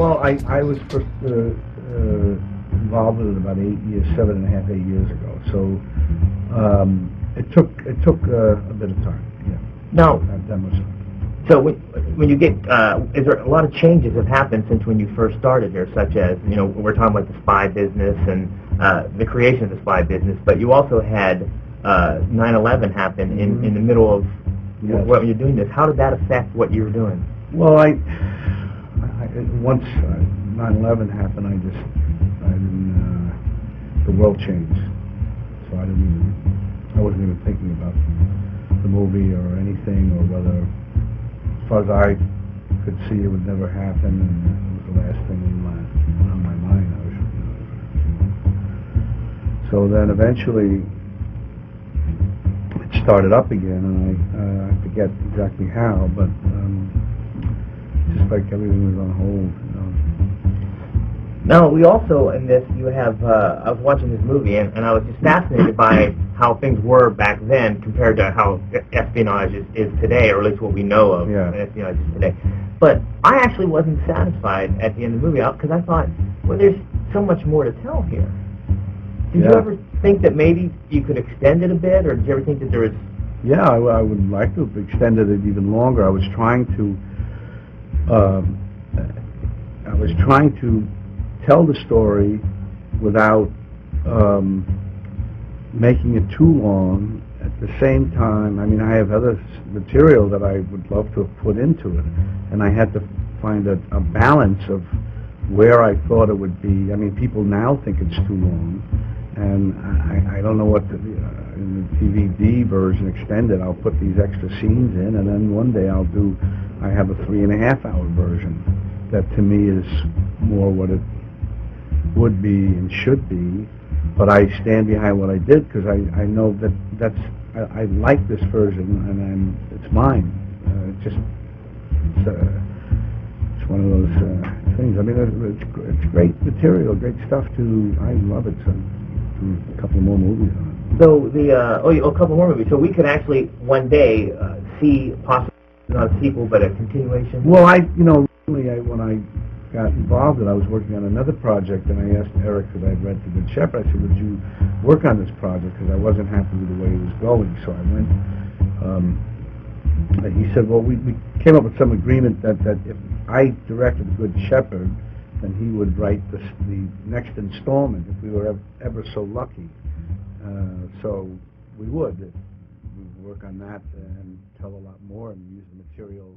Well, I was first involved with it about 8 years, 8 years ago. So it took a bit of time. Yeah. Now, that much time. So when you get, is there a lot of changes have happened since when you first started here, such as, you know, we're talking about the spy business and the creation of the spy business, but you also had 9/11 happen in the middle of when you're doing this. How did that affect what you were doing? Well, once 9/11 happened, the world changed. So I wasn't even thinking about the movie or anything, or whether, as far as I could see, it would never happen, and it was the last thing on my mind. So then eventually it started up again, and I forget exactly how, but just like everything was on hold. Now, we also, in this, you have, I was watching this movie, and I was just fascinated by how things were back then compared to how espionage is today, or at least what we know of espionage is today. But I actually wasn't satisfied at the end of the movie, because I thought, well, there's so much more to tell here. Did you ever think that maybe you could extend it a bit, or did you ever think that there was... Yeah, I would like to have extended it even longer. I was trying to tell the story without making it too long. At the same time, I mean, I have other material that I would love to have put into it, and I had to find a balance of where I thought it would be. I mean, people now think it's too long, and I don't know what in the DVD version extended, I'll put these extra scenes in, and then one day I have a 3.5-hour version that to me is more what it would be and should be, but I stand behind what I did because I know that I like this version, and it's mine. It's one of those things. I mean, it's great material, great stuff. I love it. So a couple more movies on it. So a couple more movies. So we could actually one day see possibly not a sequel, but a continuation. Well, when I got involved, and I was working on another project, and I asked Eric, because I'd read The Good Shepherd, I said, would you work on this project, because I wasn't happy with the way it was going. So I went, and he said, well, we came up with some agreement that if I directed The Good Shepherd, then he would write the next installment if we were ever so lucky. So we would work on that and tell a lot more and use the material.